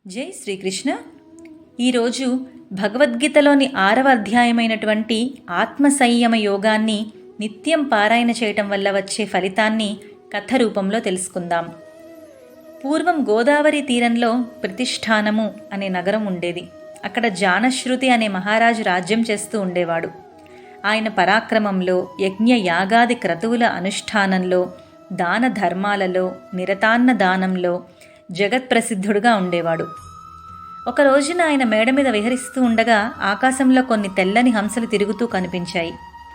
జై శ్రీకృష్ణ. ఈరోజు భగవద్గీతలోని 6వ అధ్యాయమైనటువంటి ఆత్మసంయమ యోగాన్ని నిత్యం పారాయణ చేయటం వల్ల వచ్చే ఫలితాన్ని కథ రూపంలో తెలుసుకుందాం. పూర్వం గోదావరి తీరంలో ప్రతిష్ఠానము అనే నగరం ఉండేది. అక్కడ జానశ్రుతి అనే మహారాజు రాజ్యం చేస్తూ ఉండేవాడు. ఆయన పరాక్రమంలో, యజ్ఞ యాగాది క్రతువుల అనుష్ఠానంలో, దాన ధర్మాలలో, నిరతాన్న దానంలో జగత్ప్రసిద్ధుడుగా ఉండేవాడు. ఒక రోజున ఆయన మేడ మీద విహరిస్తూ ఉండగా ఆకాశంలో కొన్ని తెల్లని హంసలు తిరుగుతూ కనిపించాయి.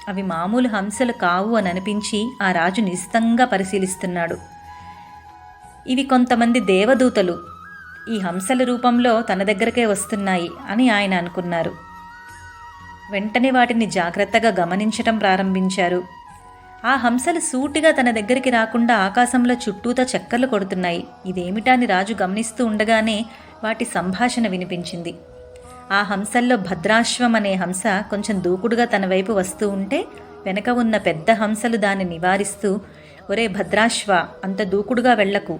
అవి మామూలు హంసలు కావు అని అనిపించి ఆ రాజు నిశితంగా పరిశీలిస్తున్నాడు. ఇవి కొంతమంది దేవదూతలు ఈ హంసల రూపంలో తన దగ్గరకే వస్తున్నాయి అని ఆయన అనుకున్నారు. వెంటనే వాటిని జాగ్రత్తగా గమనించటం ప్రారంభించారు. ఆ హంసలు సూటిగా తన దగ్గరికి రాకుండా ఆకాశంలో చుట్టూతా చక్కర్లు కొడుతున్నాయి. ఇదేమిటా అని రాజు గమనిస్తూ ఉండగానే వాటి సంభాషణ వినిపించింది. ఆ హంసల్లో భద్రాశ్వం అనే హంస కొంచెం దూకుడుగా తన వైపు వస్తూ ఉంటే వెనక ఉన్న పెద్ద హంసలు దాన్ని నివారిస్తూ, ఒరే భద్రాశ్వ, అంత దూకుడుగా వెళ్లకు.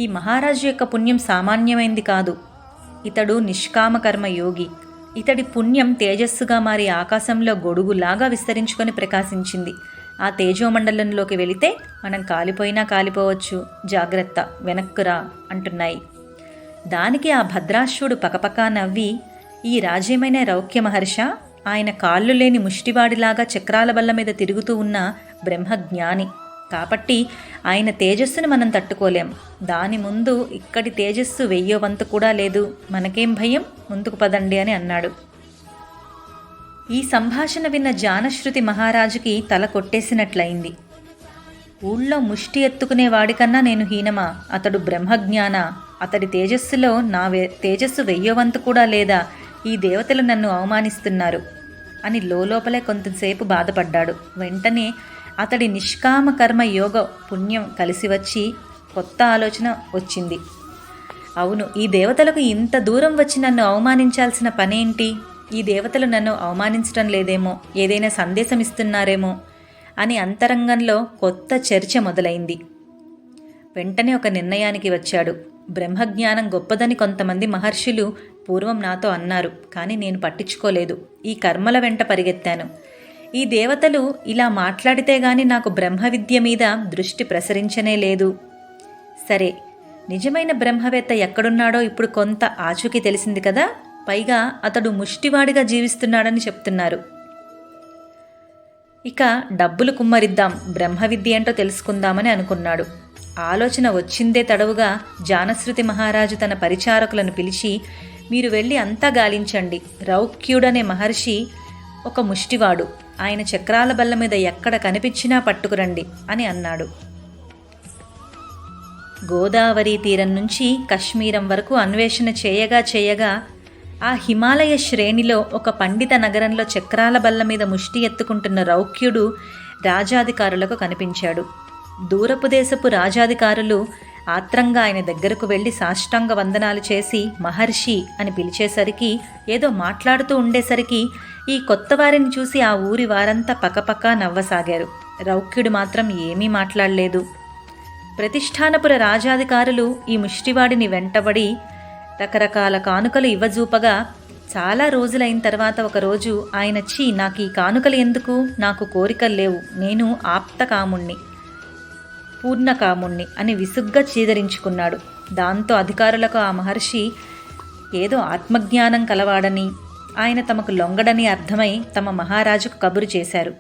ఈ మహారాజు యొక్క పుణ్యం సామాన్యమైంది కాదు. ఇతడు నిష్కామకర్మ యోగి. ఇతడి పుణ్యం తేజస్సుగా మారి ఆకాశంలో గొడుగులాగా విస్తరించుకొని ప్రకాశించింది. ఆ తేజోమండలంలోకి వెళితే మనం కాలిపోయినా కాలిపోవచ్చు, జాగ్రత్త, వెనక్కురా అంటున్నాయి. దానికి ఆ భద్రాశ్వుడు పకపకా నవ్వి, ఈ రాజ్యమైన రౌక్య మహర్ష, ఆయన కాళ్ళు లేని ముష్టివాడిలాగా చక్రాల బల్ల మీద తిరుగుతూ ఉన్న బ్రహ్మజ్ఞాని. కాబట్టి ఆయన తేజస్సును మనం తట్టుకోలేం. దాని ముందు ఇక్కడి తేజస్సు 1000 వంతు కూడా లేదు. మనకేం భయం, ముందుకు పదండి అని అన్నాడు. ఈ సంభాషణ విన్న జానశ్రుతి మహారాజుకి తల కొట్టేసినట్లయింది. ఊళ్ళో ముష్టి ఎత్తుకునే వాడికన్నా నేను హీనమా? అతడు బ్రహ్మజ్ఞాన? అతడి తేజస్సులో నా తేజస్సు 1000 వంతు కూడా లేదా? ఈ దేవతలు నన్ను అవమానిస్తున్నారు అని లోపలే కొంతసేపు బాధపడ్డాడు. వెంటనే అతడి నిష్కామ కర్మ యోగ పుణ్యం కలిసి వచ్చి కొత్త ఆలోచన వచ్చింది. అవును, ఈ దేవతలకు ఇంత దూరం వచ్చి నన్ను అవమానించాల్సిన పనేంటి? ఈ దేవతలు నన్ను అవమానించడం లేదేమో, ఏదైనా సందేశం ఇస్తున్నారేమో అని అంతరంగంలో కొత్త చర్చ మొదలైంది. వెంటనే ఒక నిర్ణయానికి వచ్చాడు. బ్రహ్మజ్ఞానం గొప్పదని కొంతమంది మహర్షులు పూర్వం నాతో అన్నారు, కానీ నేను పట్టించుకోలేదు. ఈ కర్మల వెంట పరిగెత్తాను. ఈ దేవతలు ఇలా మాట్లాడితే గాని నాకు బ్రహ్మ విద్య మీద దృష్టి ప్రసరించనే లేదు. సరే, నిజమైన బ్రహ్మవేత్త ఎక్కడున్నాడో ఇప్పుడు కొంత ఆచూకీ తెలిసింది కదా. పైగా అతడు ముష్టివాడిగా జీవిస్తున్నాడని చెప్తున్నారు. ఇక డబ్బులు కుమ్మరిద్దాం, బ్రహ్మ విద్య ఏంటో తెలుసుకుందామని అనుకున్నాడు. ఆలోచన వచ్చిందే తడవుగా జానశ్రుతి మహారాజు తన పరిచారకులను పిలిచి, మీరు వెళ్ళి అంతా గాలించండి. రౌక్యుడనే మహర్షి ఒక ముష్టివాడు. ఆయన చక్రాల బల్ల మీద ఎక్కడ కనిపించినా పట్టుకురండి అని అన్నాడు. గోదావరి తీరం నుంచి కశ్మీరం వరకు అన్వేషణ చేయగా ఆ హిమాలయ శ్రేణిలో ఒక పండిత నగరంలో చక్రాల బల్ల మీద ముష్టి ఎత్తుకుంటున్న రౌక్యుడు రాజాధికారులకు కనిపించాడు. దూరపు దేశపు రాజాధికారులు ఆత్రంగా ఆయన దగ్గరకు వెళ్ళి సాష్టాంగ వందనాలు చేసి మహర్షి అని పిలిచేసరికి, ఏదో మాట్లాడుతూ ఉండేసరికి ఈ కొత్త వారిని చూసి ఆ ఊరి వారంతా పకపకా నవ్వసాగారు. రౌక్యుడు మాత్రం ఏమీ మాట్లాడలేదు. ప్రతిష్ఠానపుర రాజాధికారులు ఈ ముష్టివాడిని వెంటబడి రకరకాల కానుకలు ఇవ్వజూపగా చాలా రోజులైన తర్వాత ఒకరోజు ఆయన, నాకు ఈ కానుకలు ఎందుకు? నాకు కోరికలు లేవు. నేను ఆప్తకాముణ్ణి, పూర్ణకాముణ్ణి అని విసుగ్గా చీదరించుకున్నాడు. దాంతో అధికారులకు ఆ మహర్షి ఏదో ఆత్మజ్ఞానం కలవాడని, ఆయన తమకు లొంగడని అర్థమై తమ మహారాజుకు కబురు చేశారు.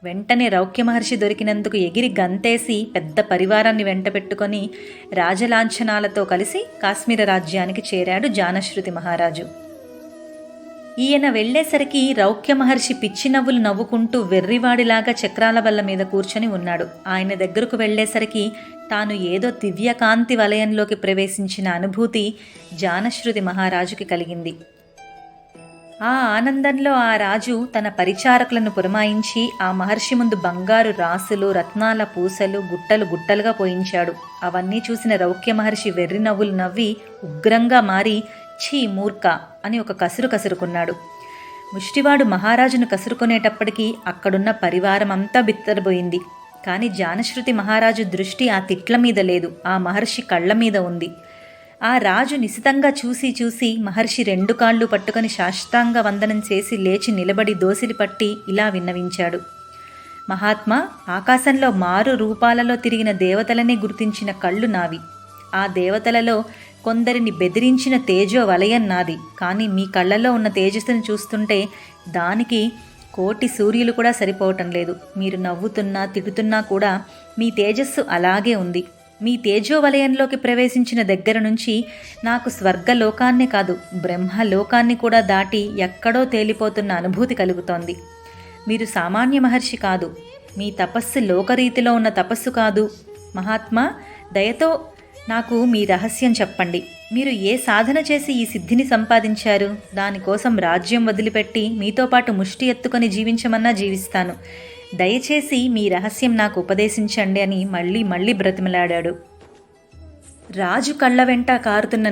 వెంటనే రౌక్య మహర్షి దొరికినందుకు ఎగిరి గంతేసి పెద్ద పరివారాన్ని వెంట పెట్టుకొని రాజలాంఛనాలతో కలిసి కాశ్మీర రాజ్యానికి చేరాడు జానశ్రుతి మహారాజు. ఈయన వెళ్లేసరికి రౌక్య మహర్షి పిచ్చి నవ్వులు నవ్వుకుంటూ వెర్రివాడిలాగా చక్రాల బల్ల మీద కూర్చొని ఉన్నాడు. ఆయన దగ్గరకు వెళ్లేసరికి తాను ఏదో దివ్యకాంతి వలయంలోకి ప్రవేశించిన అనుభూతి జానశ్రుతి మహారాజుకి కలిగింది. ఆ ఆనందంలో ఆ రాజు తన పరిచారకులను పురమాయించి ఆ మహర్షి ముందు బంగారు రాసులు, రత్నాల పూసలు గుట్టలు గుట్టలుగా పోయించాడు. అవన్నీ చూసిన రౌక్య మహర్షి వెర్రి నవ్వులు నవ్వి ఉగ్రంగా మారి, ఛీ మూర్ఖ అని ఒక కసురు కసురుకున్నాడు. ముష్టివాడు మహారాజును కసురుకునేటప్పటికీ అక్కడున్న పరివారం అంతా బిత్తరబోయింది. కానీ జానశ్రుతి మహారాజు దృష్టి ఆ తిట్ల మీద లేదు, ఆ మహర్షి కళ్ల మీద ఉంది. ఆ రాజు నిశితంగా చూసి చూసి మహర్షి 2 కాళ్ళు పట్టుకొని సాష్టాంగ వందనం చేసి లేచి నిలబడి దోసిలి పట్టి ఇలా విన్నవించాడు. మహాత్మా, ఆకాశంలో మారు రూపాలలో తిరిగిన దేవతలనే గుర్తించిన కళ్ళు నావి. ఆ దేవతలలో కొందరిని బెదిరించిన తేజో వలయం నాది. కానీ మీ కళ్ళల్లో ఉన్న తేజస్సును చూస్తుంటే దానికి 1,000,000 సూర్యులు కూడా సరిపోవటం లేదు. మీరు నవ్వుతున్నా తిడుతున్నా కూడా మీ తేజస్సు అలాగే ఉంది. మీ తేజోవలయంలోకి ప్రవేశించిన దగ్గర నుంచి నాకు స్వర్గలోకాన్నే కాదు, బ్రహ్మలోకాన్ని కూడా దాటి ఎక్కడో తేలిపోతున్న అనుభూతి కలుగుతోంది. మీరు సామాన్య మహర్షి కాదు. మీ తపస్సు లోకరీతిలో ఉన్న తపస్సు కాదు. మహాత్మా, దయతో నాకు మీ రహస్యం చెప్పండి. మీరు ఏ సాధన చేసి ఈ సిద్ధిని సంపాదించారు? దానికోసం రాజ్యం వదిలిపెట్టి మీతో పాటు ముష్టి ఎత్తుకొని జీవించమన్నా జీవిస్తాను. దయచేసి మీ రహస్యం నాకు ఉపదేశించండి అని మళ్ళీ బ్రతిమలాడాడు. రాజు కళ్ళ వెంట కారుతున్న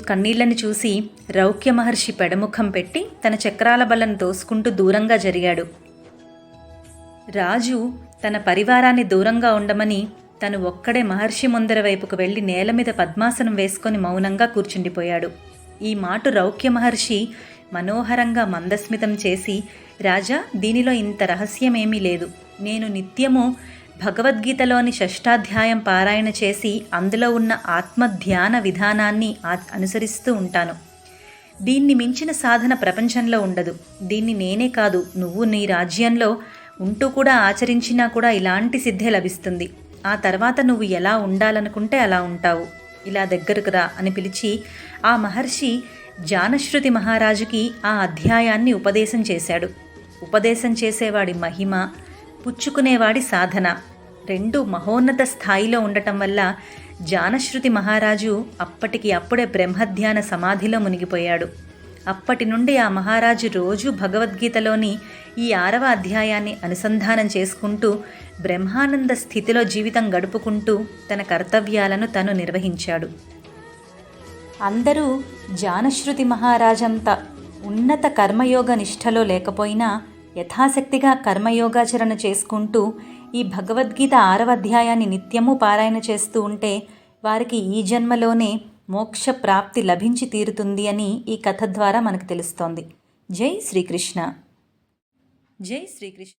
కన్నీళ్లను చూసి రౌక్య మహర్షి పెడముఖం పెట్టి తన చక్రాల బలను తోసుకుంటూ దూరంగా జరిగాడు. రాజు తన పరివారాన్ని దూరంగా ఉండమని తను ఒక్కడే మహర్షి ముందర వైపుకు వెళ్లి నేల మీద పద్మాసనం వేసుకొని మౌనంగా కూర్చుండిపోయాడు. ఈ మాట రౌక్య మహర్షి మనోహరంగా మందస్మితం చేసి, రాజా, దీనిలో ఇంత రహస్యమేమీ లేదు. నేను నిత్యము భగవద్గీతలోని 6వ అధ్యాయం పారాయణ చేసి అందులో ఉన్న ఆత్మధ్యాన విధానాన్ని అనుసరిస్తూ ఉంటాను. దీన్ని మించిన సాధన ప్రపంచంలో ఉండదు. దీన్ని నేనే కాదు, నువ్వు నీ రాజ్యంలో ఉంటూ కూడా ఆచరించినా కూడా ఇలాంటి సిద్ధే లభిస్తుంది. ఆ తర్వాత నువ్వు ఎలా ఉండాలనుకుంటే అలా ఉంటావు. ఇలా దగ్గరకు రా అని పిలిచి ఆ మహర్షి జానశ్రుతి మహారాజుకి ఆ అధ్యాయాన్ని ఉపదేశం చేశాడు. ఉపదేశం చేసేవాడి మహిమ, పుచ్చుకునేవాడి సాధన రెండూ మహోన్నత స్థాయిలో ఉండటం వల్ల జానశ్రుతి మహారాజు అప్పటికి అప్పుడే బ్రహ్మధ్యాన సమాధిలో మునిగిపోయాడు. అప్పటి నుండి ఆ మహారాజు రోజు భగవద్గీతలోని ఈ 6వ అధ్యాయాన్ని అనుసంధానం చేసుకుంటూ బ్రహ్మానంద స్థితిలో జీవితం గడుపుకుంటూ తన కర్తవ్యాలను తను నిర్వహించాడు. అందరూ జానశ్రుతి మహారాజంత ఉన్నత కర్మయోగ నిష్ఠలో లేకపోయినా యథాశక్తిగా కర్మయోగాచరణ చేసుకుంటూ ఈ భగవద్గీత 6వ అధ్యాయాన్ని నిత్యము పారాయణ చేస్తూ ఉంటే వారికి ఈ జన్మలోనే మోక్ష ప్రాప్తి లభించి తీరుతుంది అని ఈ కథ ద్వారా మనకు తెలుస్తోంది. జై శ్రీకృష్ణ. జై శ్రీకృష్ణ.